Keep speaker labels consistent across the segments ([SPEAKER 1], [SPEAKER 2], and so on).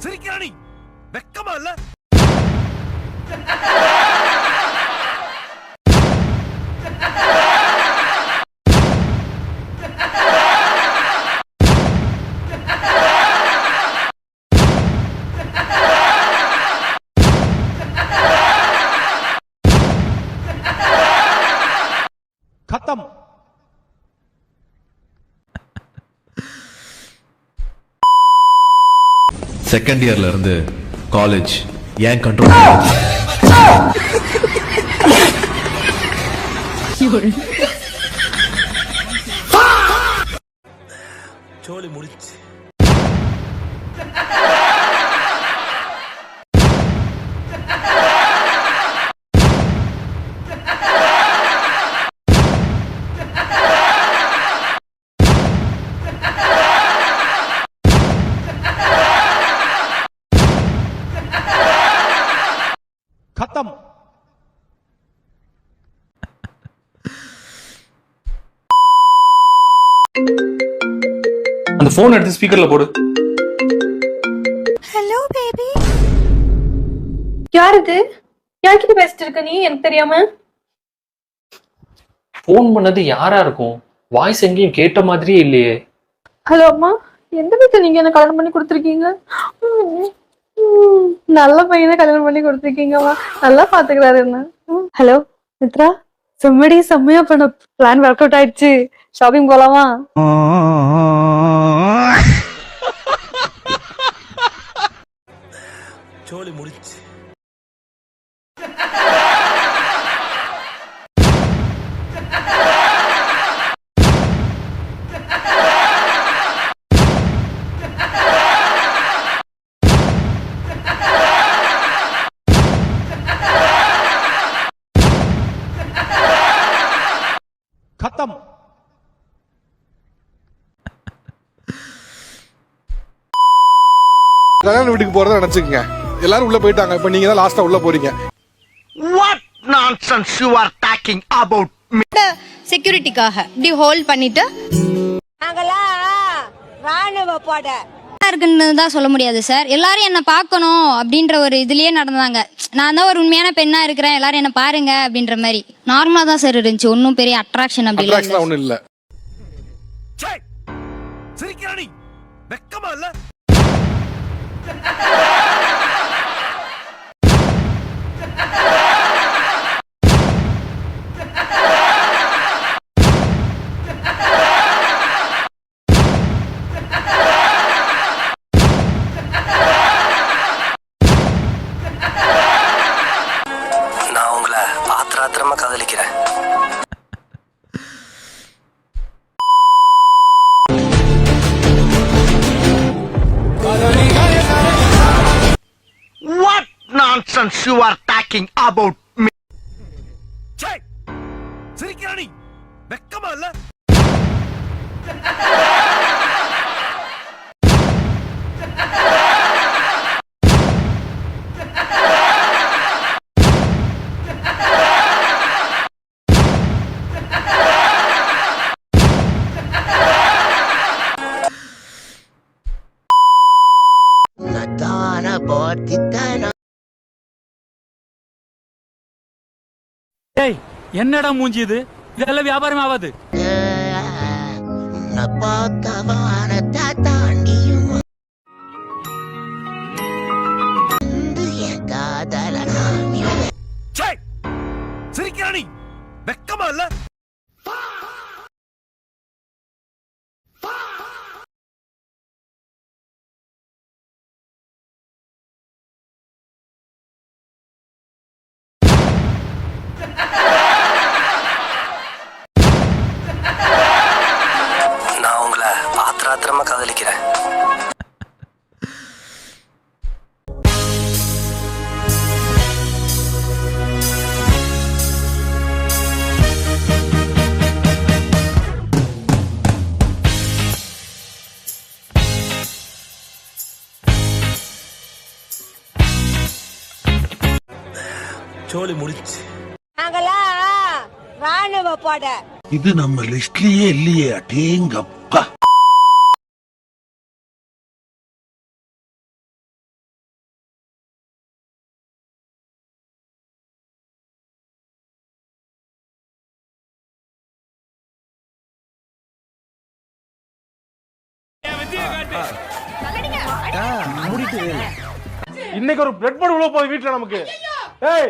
[SPEAKER 1] சிரிக்கிறானி வெக்கமா இல்ல?
[SPEAKER 2] खत्म।
[SPEAKER 3] செகண்ட் இயர்ல இருந்து காலேஜ் ஏன் கண்ட்ரோல்
[SPEAKER 1] சோலி முடிச்சு.
[SPEAKER 2] खत्म।
[SPEAKER 4] அந்த போன் எடுத்து ஸ்பீக்கர்ல போடு.
[SPEAKER 5] Hello baby.
[SPEAKER 6] யார் இது? யார்கிட்ட பேசிட்டு இருக்க நீ எனக்கு தெரியாம?
[SPEAKER 4] போன் பண்ணது யாரா இருக்கும்? வாய்ஸ் எங்கேயும் கேட்ட மாதிரியே இல்லையே.
[SPEAKER 6] ஹலோ அம்மா, எந்த வீட்டுல நீங்க என்ன கல்யாணம் பண்ணி கொடுத்துருக்கீங்க? நல்ல பையனை கல்யாணம் பண்ணி கொடுத்துருக்கீங்கம்மா, நல்லா பாத்துக்கிறாரு என்ன. ஹலோ மித்ரா, செம்மடி செம்மையா பண்ண பிளான் ஒர்க் அவுட் ஆயிடுச்சு. ஷாப்பிங் போலாமா?
[SPEAKER 1] சோலி முடிச்சு.
[SPEAKER 2] खत्म।
[SPEAKER 7] கல்யாண வீட்டுக்கு போறத நினைச்சுக்கங்க. எல்லாரும் உள்ள போயிட்டாங்க, இப்ப நீங்க தான் லாஸ்டா உள்ள போறீங்க.
[SPEAKER 8] What nonsense you are talking about me?
[SPEAKER 5] செக்யூரிட்டிக்காக இப்படி ஹோல்ட் பண்ணிட்டு ராணுவ போட இருக்குன்னு தான் சொல்ல முடியாது சார். எல்லாரும் என்ன பார்க்கணும் அப்படின்ற ஒரு இதுலயே நடந்தாங்க. நான் தான் ஒரு உண்மையான பெண்ணா இருக்கிறேன், எல்லாரும் என்ன பாருங்க அப்படின்ற மாதிரி நார்மலா தான் சார் இருந்துச்சு. ஒன்னும் பெரிய அட்ராக்ஷன் அப்படி
[SPEAKER 7] அட்ராக்ஷன் ஒண்ணும் இல்ல.
[SPEAKER 1] சிரிக்கிறானி வெக்கமா இல்ல?
[SPEAKER 8] நான் உங்களை ஆத்திராத்திரமா காதலிக்கிறேன். What nonsense you are talking about me?
[SPEAKER 1] சிரிக்கிறானி வெக்கமா இல்ல?
[SPEAKER 2] ஏய், என்னடா மூஞ்சி இது? இதெல்லாம் வியாபாரம் ஆகாது.
[SPEAKER 1] சிரிக்கிறானி வெக்கமா இல்ல?
[SPEAKER 8] நான் உங்களை ஆத்திராத்திரமா காதலிக்கிறேன்.
[SPEAKER 1] சோலி முடிச்சு.
[SPEAKER 9] ராணுவ பட
[SPEAKER 8] இது நம்ம லிஸ்ட்லயே இல்லையே அடேங்கப்பா.
[SPEAKER 7] இன்னைக்கு ஒரு பிளட் பாட் உள்ள போய் வீட்டுல நமக்கு. ஏய்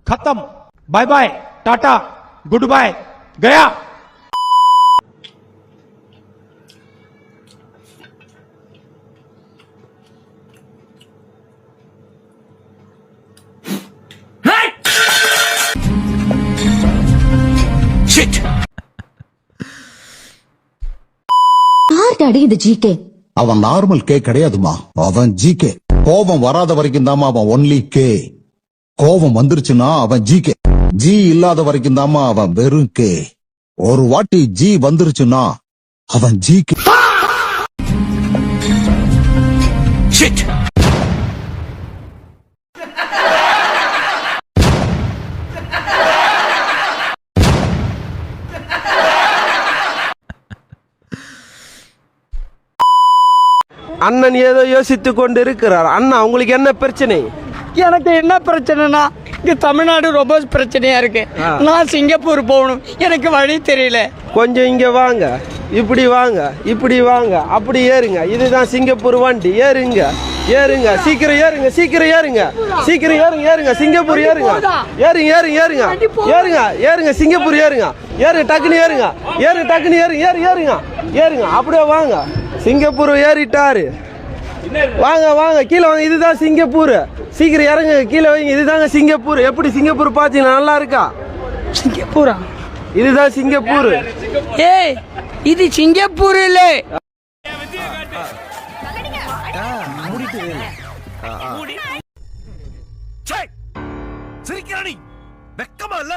[SPEAKER 10] खत्म, bye bye, tata, good bye, गया।
[SPEAKER 11] அவன் நார்மல் கே கிடையாதுமா, அவன் ஜிகே. கோபம் வராத வரைக்கும் தாமா அவன் ஒன்லி கே. கோபம் வந்துருச்சுன்னா அவன் ஜிகே. ஜி இல்லாத வரைக்கும் தாமா அவன் வெறும் கே. ஒரு வாட்டி ஜி வந்துருச்சுன்னா அவன் ஜிகே.
[SPEAKER 8] அண்ணன் ஏதோ யோசித்துக் கொண்டு இருக்கிறார். அண்ணா உங்களுக்கு என்ன பிரச்சனை?
[SPEAKER 12] எனக்கு என்ன பிரச்சனைனா, இங்க தமிழ்நாடு ரொம்ப பிரச்சனையா இருக்கு. நான் சிங்கப்பூர் போகணும், எனக்கு வழி தெரியல.
[SPEAKER 8] கொஞ்சம் இங்க வாங்க, இப்படி வாங்க, இப்படி வாங்க, அப்படி ஏறுங்க. இதுதான் சிங்கப்பூர் வண்டி. ஏறுங்க, ஏறுங்க, சீக்கிரம் ஏறுங்க, சீக்கிரம் ஏறுங்க, சீக்கிரம் ஏறுங்க, ஏறுங்க, சிங்கப்பூர் ஏறுங்க, ஏறுங்க, ஏறுங்க, ஏறுங்க, ஏறுங்க, ஏறுங்க, சிங்கப்பூர் ஏறுங்க, ஏறுங்க, டக்குன்னு ஏறுங்க, ஏறுங்க, டக்குன்னு ஏறுங்க, ஏறுங்க, ஏறுங்க, அப்படியே வாங்க. சிங்கப்பூர் ஏறிட்டாரு. வாங்க வாங்க, கீழே வாங்க. இதுதான் சிங்கப்பூர். சீக்கிரம் இறங்க, கீழே வைங்க. இதுதாங்க சிங்கப்பூர். எப்படி சிங்கப்பூர் பாத்தீங்களா? நல்லா இருக்கா?
[SPEAKER 12] சிங்கப்பூரா?
[SPEAKER 8] இதுதான் சிங்கப்பூர்.
[SPEAKER 12] ஏய், இது சிங்கப்பூர் இல்ல.
[SPEAKER 1] சிரிக்கிறானி வெக்கமா இல்ல?